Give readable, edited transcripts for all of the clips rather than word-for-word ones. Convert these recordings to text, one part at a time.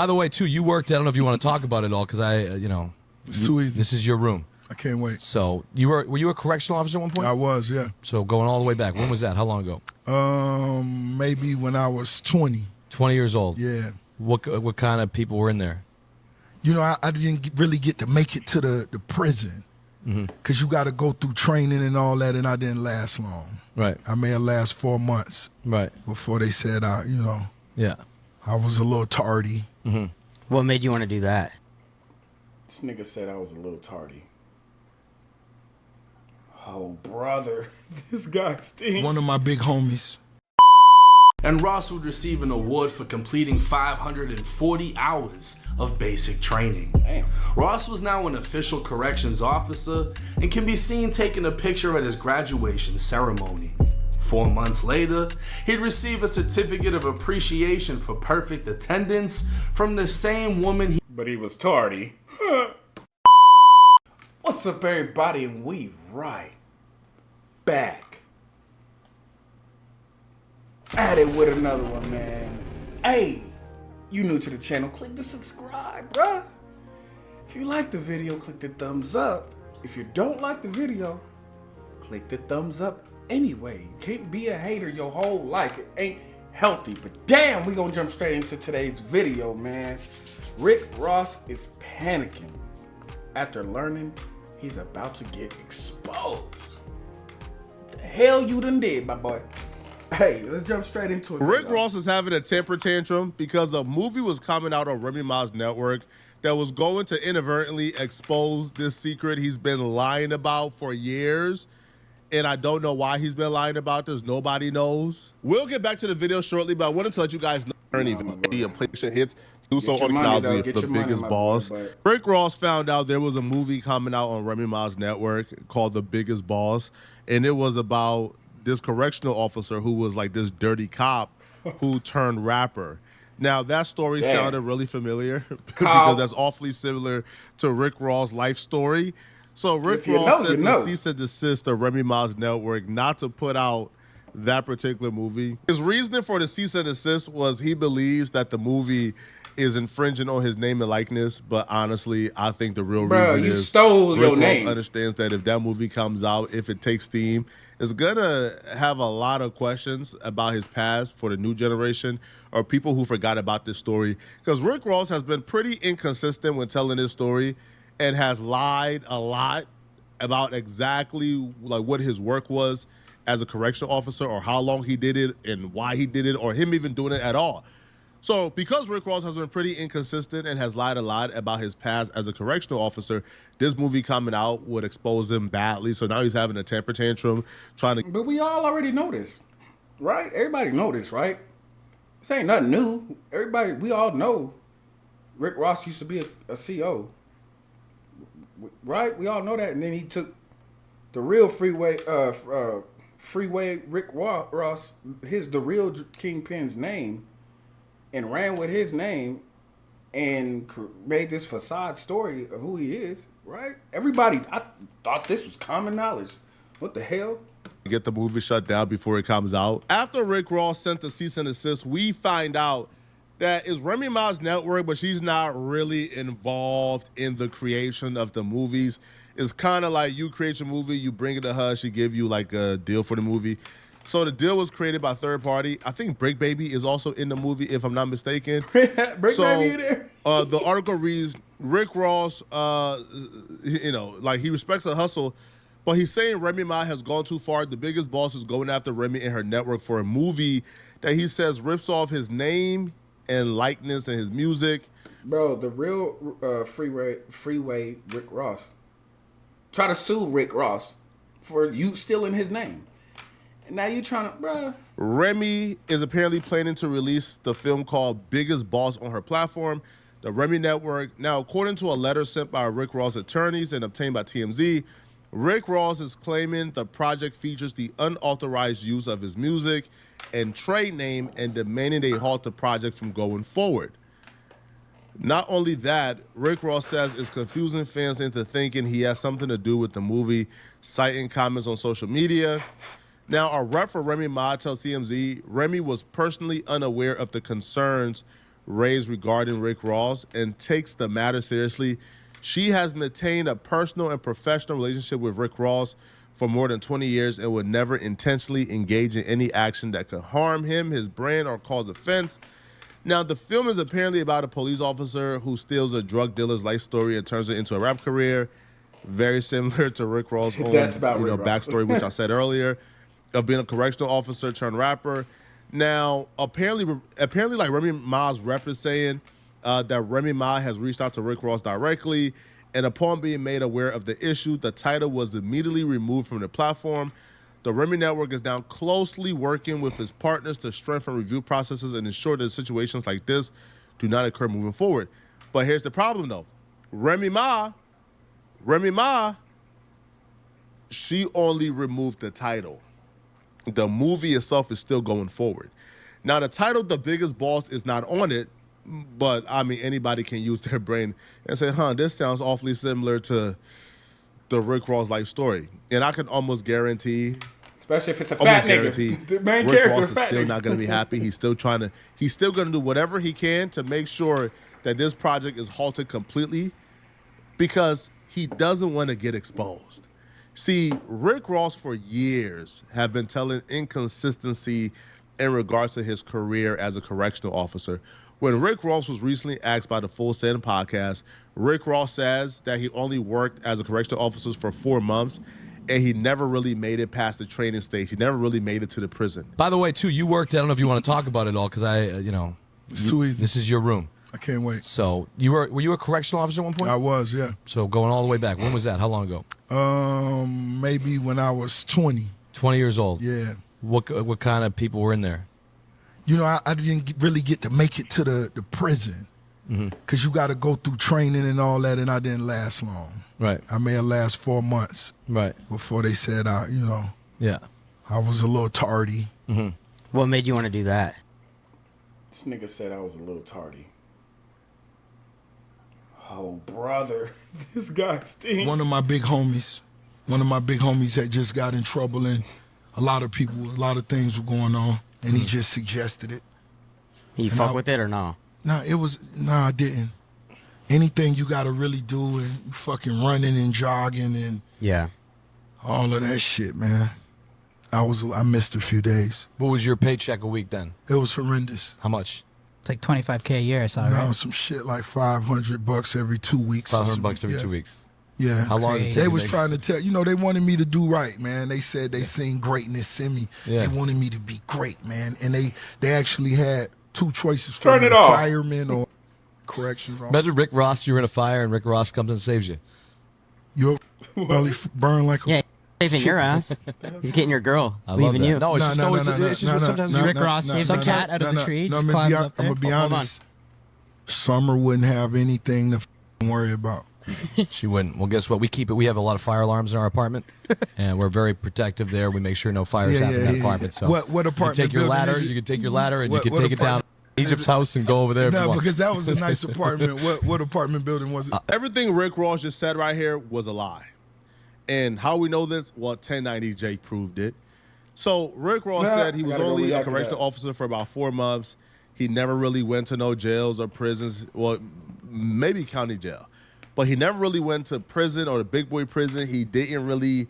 By the way, too, you worked. I don't know if you want to talk about it all because it's too easy. This is your room. I can't wait. So were you a correctional officer at one point? I was, yeah. So going all the way back. When was that? How long ago? Maybe when I was 20. 20 years old. Yeah. What kind of people were in there? You know, I didn't really get to make it to the prison because you got to go through training and all that, and I didn't last long. Right. I may have lasted 4 months. Right. Before they said, Yeah. I was a little tardy. What made you want to do that? This nigga said I was a little tardy. Oh, brother. This guy stinks. One of my big homies. And Ross would receive an award for completing 540 hours of basic training. Damn. Ross was now an official corrections officer and can be seen taking a picture at his graduation ceremony. 4 months later, he'd receive a certificate of appreciation for perfect attendance from the same woman But he was tardy. What's up, everybody? And we right back at it with another one, man. Hey, you new to the channel, click the subscribe, bruh. If you like the video, click the thumbs up. If you don't like the video, click the thumbs up anyway. You can't be a hater your whole life. It ain't healthy. But damn, we gonna jump straight into today's video, man. Rick Ross is panicking after learning he's about to get exposed. What the hell you done did, my boy? Hey, let's jump straight into it. Rick Ross is having a temper tantrum because a movie was coming out on Remy Ma's network that was going to inadvertently expose this secret he's been lying about for years. And I don't know why he's been lying about this. Nobody knows. We'll get back to the video shortly, but I wanted to let you guys know the inflation hits. Do so on acknowledging the biggest boss. Rick Ross found out there was a movie coming out on Remy Ma's network called The Biggest Boss. And it was about this correctional officer who was like this dirty cop who turned rapper. Now, that story sounded really familiar because that's awfully similar to Rick Ross' life story. So Rick Ross sent a cease and desist to Remy Ma's network not to put out that particular movie. His reasoning for the cease and desist was he believes that the movie is infringing on his name and likeness, but honestly, I think the real reason is stole your Rick name. Ross understands that if that movie comes out, if it takes steam, it's gonna have a lot of questions about his past for the new generation or people who forgot about this story. Because Rick Ross has been pretty inconsistent when telling his story and has lied a lot about exactly like what his work was as a correctional officer or how long he did it and why he did it or him even doing it at all. So because Rick Ross has been pretty inconsistent and has lied a lot about his past as a correctional officer, this movie coming out would expose him badly. So now he's having a temper tantrum trying to... But we all already know this, right? Everybody know this, right? This ain't nothing new. Everybody, we all know Rick Ross used to be a CO, right? We all know that. And then he took the real freeway Rick Ross, the real Kingpin's name, and ran with his name and made this facade story of who he is, right? Everybody, I thought this was common knowledge. What the hell? Get the movie shut down before it comes out. After Rick Ross sent the cease and desist, we find out that it's Remy Ma's network, but she's not really involved in the creation of the movies. It's kind of like you create your movie, you bring it to her, she give you like a deal for the movie. So the deal was created by third party. I think Break Baby is also in the movie, if I'm not mistaken. Break Baby in there? The article reads, Rick Ross, like he respects the hustle, but he's saying Remy Ma has gone too far. The biggest boss is going after Remy and her network for a movie that he says rips off his name and likeness and his music. Bro, the real freeway Rick Ross try to sue Rick Ross for you stealing his name. And now you trying to, bruh. Remy is apparently planning to release the film called Biggest Boss on her platform, the Remy Network. Now, according to a letter sent by Rick Ross attorneys and obtained by TMZ, Rick Ross is claiming the project features the unauthorized use of his music and trade name and demanding they halt the project from going forward. Not only that, Rick Ross says it's confusing fans into thinking he has something to do with the movie, citing comments on social media. Now, a rep for Remy Ma tells TMZ, Remy was personally unaware of the concerns raised regarding Rick Ross and takes the matter seriously. She has maintained a personal and professional relationship with Rick Ross for more than 20 years and would never intentionally engage in any action that could harm him, his brand, or cause offense. Now, the film is apparently about a police officer who steals a drug dealer's life story and turns it into a rap career, very similar to Rick Ross' own That's about Rick Ross. backstory, which I said earlier, of being a correctional officer turned rapper. Now, apparently, like Remy Ma's rep is saying that Remy Ma has reached out to Rick Ross directly, and upon being made aware of the issue, the title was immediately removed from the platform. The Remy Network is now closely working with its partners to strengthen review processes and ensure that situations like this do not occur moving forward. But here's the problem, though. Remy Ma, she only removed the title. The movie itself is still going forward. Now, the title, The Biggest Boss, is not on it, but, I mean, anybody can use their brain and say, this sounds awfully similar to the Rick Ross life story. And I can almost guarantee, especially if it's a fat nigga. The main Rick character Ross is is fat still nigga. not going to be happy. He's still going to do whatever he can to make sure that this project is halted completely because he doesn't want to get exposed. See, Rick Ross for years have been telling inconsistency in regards to his career as a correctional officer. When Rick Ross was recently asked by the Full Send podcast, Rick Ross says that he only worked as a correctional officer for 4 months, and he never really made it past the training stage. He never really made it to the prison. By the way, too, you worked. I don't know if you want to talk about it all because It's too easy. this is your room. I can't wait. So were you a correctional officer at one point? I was, yeah. So going all the way back. When was that? How long ago? Maybe when I was 20. 20 years old. Yeah. What kind of people were in there? You know, I didn't really get to make it to the prison because you got to go through training and all that, and I didn't last long. Right. I may have last 4 months Right. before they said, Yeah. I was a little tardy. What made you want to do that? This nigga said I was a little tardy. Oh, brother. This guy stinks. One of my big homies had just got in trouble, and a lot of things were going on, and he just suggested it. You fuck with it or no? I didn't. Anything you got to really do, and you fucking running and jogging and Yeah. all of that shit, man. I missed a few days. What was your paycheck a week then? It was horrendous. How much? It's like $25K a year, I saw, No, right? some shit like $500 every 2 weeks. $500 every 2 weeks. Yeah. How long does it take? They to was make- trying to tell, they wanted me to do right, man. They said they seen greatness in me. Yeah. They wanted me to be great, man. And they actually had 2 choices for Turn me, it off. fireman or corrections officer. Imagine Rick Ross, you're in a fire and Rick Ross comes and saves you. Your belly burn like a... Yeah, saving your ass. He's getting your girl, I love leaving that. you. No, it's just always, it's just sometimes you Rick Ross saves a cat out of the tree, just climbs up there. I'm going to be Hold on. honest. Summer wouldn't have anything to worry about. She wouldn't. Well, guess what? We keep it. We have a lot of fire alarms in our apartment, and we're very protective there. We make sure no fires happen in that apartment. So What you apartment can take your building ladder. is it? You can take your ladder and What- you can what take it down apartment to Egypt's house and go over there. if you No, want. because that was a nice apartment. What apartment building was it? Everything Rick Ross just said right here was a lie. And how we know this? Well, 1090 Jake proved it. So Rick Ross Nah, said he I was gotta go only a react to correctional that. officer for about 4 months. He never really went to no jails or prisons. Well, maybe county jail. But he never really went to prison or the big boy prison. He didn't really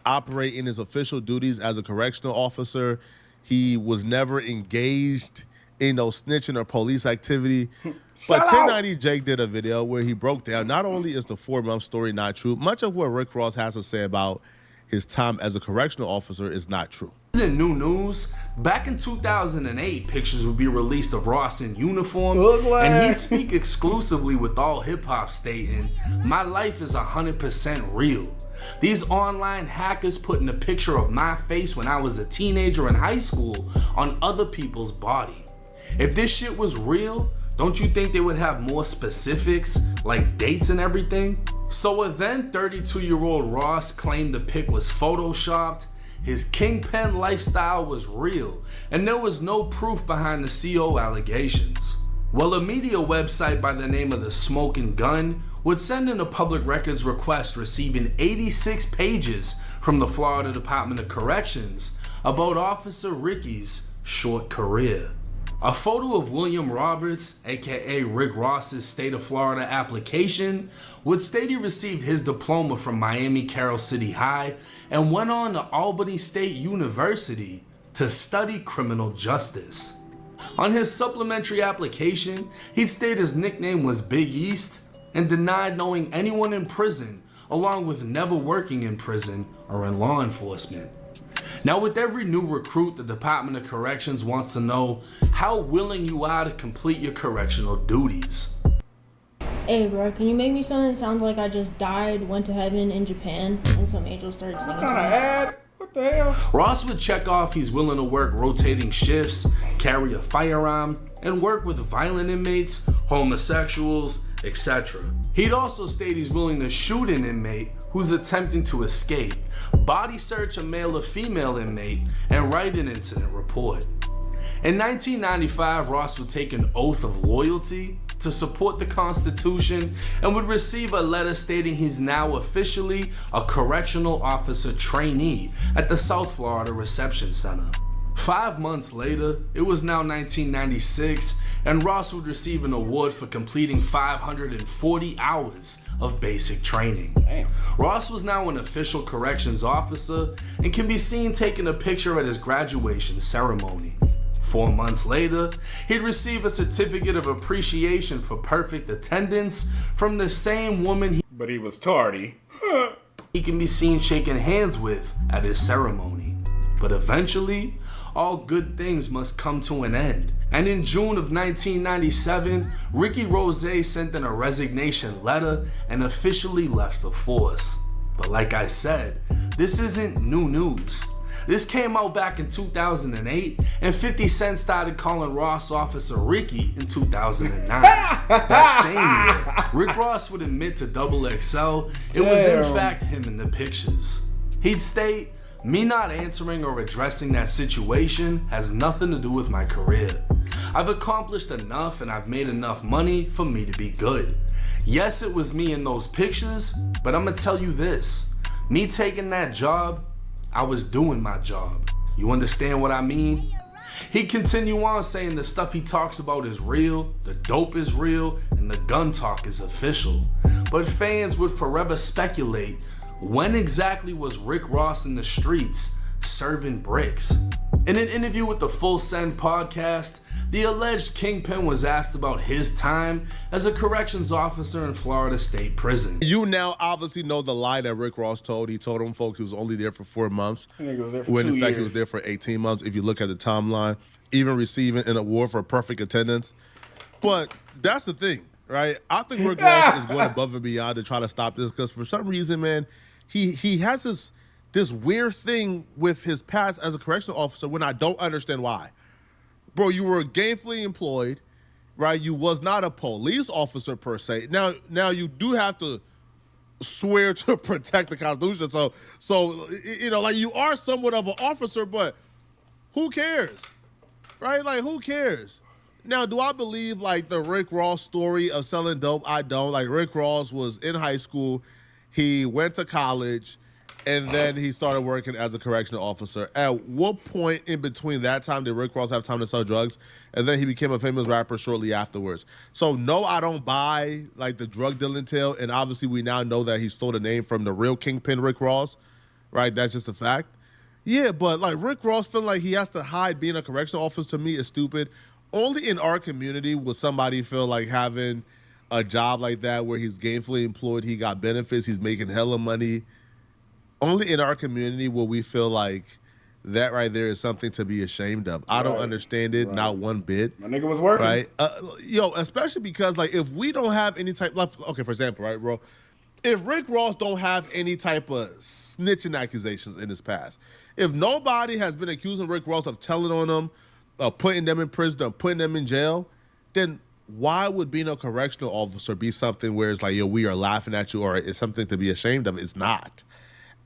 operate in his official duties as a correctional officer. He was never engaged in no snitching or police activity. But 1090 Jake did a video where he broke down, not only is the 4-month story not true, much of what Rick Ross has to say about his time as a correctional officer is not true. In new news, back in 2008, pictures would be released of Ross in uniform, Ugly. and he'd speak exclusively with all hip-hop stating, "My life is 100% real." These online hackers putting a picture of my face when I was a teenager in high school on other people's body. If this shit was real, don't you think they would have more specifics, like dates and everything? So a then 32-year-old Ross claimed the pic was photoshopped, his kingpin lifestyle was real, and there was no proof behind the CO allegations. Well, a media website by the name of The Smoking Gun would send in a public records request receiving 86 pages from the Florida Department of Corrections about Officer Ricky's short career. A photo of William Roberts, aka Rick Ross's State of Florida application, would state he received his diploma from Miami Carroll City High and went on to Albany State University to study criminal justice. On his supplementary application, he'd state his nickname was Big East and denied knowing anyone in prison, along with never working in prison or in law enforcement. Now, with every new recruit, the Department of Corrections wants to know how willing you are to complete your correctional duties. Hey bro, can you make me something that sounds like I just died, went to heaven in Japan, and some angels started singing to me? Ad? What the hell? Ross would check off he's willing to work rotating shifts, carry a firearm, and work with violent inmates, homosexuals, etc. He'd also state he's willing to shoot an inmate who's attempting to escape, body search a male or female inmate, and write an incident report. In 1995, Ross would take an oath of loyalty to support the Constitution and would receive a letter stating he's now officially a correctional officer trainee at the South Florida Reception Center. 5 months later, it was now 1996, and Ross would receive an award for completing 540 hours of basic training. Damn. Ross was now an official corrections officer and can be seen taking a picture at his graduation ceremony. 4 months later, he'd receive a certificate of appreciation for perfect attendance from the same woman But he was tardy. he can be seen shaking hands with at his ceremony. But eventually, all good things must come to an end. And in June of 1997, Ricky Rose sent in a resignation letter and officially left the force. But like I said, this isn't new news. This came out back in 2008, and 50 Cent started calling Ross Officer Ricky in 2009. That same year, Rick Ross would admit to XXL it was in fact him in the pictures. He'd state, "Me not answering or addressing that situation has nothing to do with my career. I've accomplished enough and I've made enough money for me to be good. Yes, it was me in those pictures, but I'ma tell you this. Me taking that job, I was doing my job. You understand what I mean?" He'd continue on saying the stuff he talks about is real, the dope is real, and the gun talk is official. But fans would forever speculate, when exactly was Rick Ross in the streets serving bricks? In an interview with the Full Send podcast, the alleged kingpin was asked about his time as a corrections officer in Florida State Prison. You now obviously know the lie that Rick Ross told. He told them folks he was only there for 4 months. I think he was there for when 2 in fact years. he was there for 18 months. If you look at the timeline, even receiving an award for perfect attendance. But that's the thing, right? I think Rick Ross is going above and beyond to try to stop this because for some reason, man, he has this weird thing with his past as a correctional officer when I don't understand why. Bro, you were gainfully employed, right? You was not a police officer per se. Now you do have to swear to protect the Constitution. So you know, like you are somewhat of an officer, but who cares, right? Like who cares? Now, do I believe like the Rick Ross story of selling dope? I don't. Like Rick Ross was in high school, he went to college, and then he started working as a correctional officer. At what point in between that time did Rick Ross have time to sell drugs? And then he became a famous rapper shortly afterwards. So no, I don't buy like the drug dealing tale. And obviously we now know that he stole the name from the real kingpin Rick Ross, right? That's just a fact. Yeah, but like Rick Ross feeling like he has to hide being a correctional officer to me is stupid. Only in our community will somebody feel like having a job like that where he's gainfully employed, he got benefits, he's making hella money. Only in our community will we feel like that right there is something to be ashamed of. I don't understand it, not one bit. My nigga was working. Right? Especially because, like, if we don't have any type, okay, for example, right, bro? If Rick Ross don't have any type of snitching accusations in his past, if nobody has been accusing Rick Ross of telling on them, putting them in prison, or putting them in jail, then why would being a correctional officer be something where it's like, yo, we are laughing at you or it's something to be ashamed of? It's not.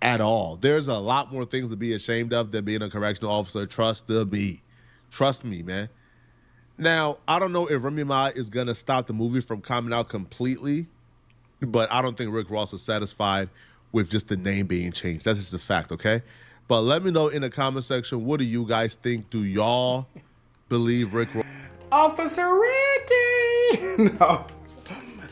At all. There's a lot more things to be ashamed of than being a correctional officer. Trust me. Trust me, man. Now, I don't know if Remy Ma is going to stop the movie from coming out completely, but I don't think Rick Ross is satisfied with just the name being changed. That's just a fact, okay? But let me know in the comment section, what do you guys think? Do y'all believe Rick Ross? Officer Ricky. No.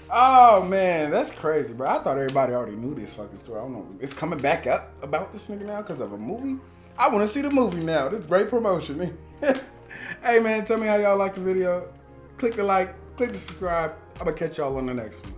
Oh man, that's crazy, bro. I thought everybody already knew this fucking story. I don't know. It's coming back up about this nigga now because of a movie. I want to see the movie now. This is great promotion. Hey man, tell me how y'all like the video. Click the like, click the subscribe. I'm gonna catch y'all on the next one.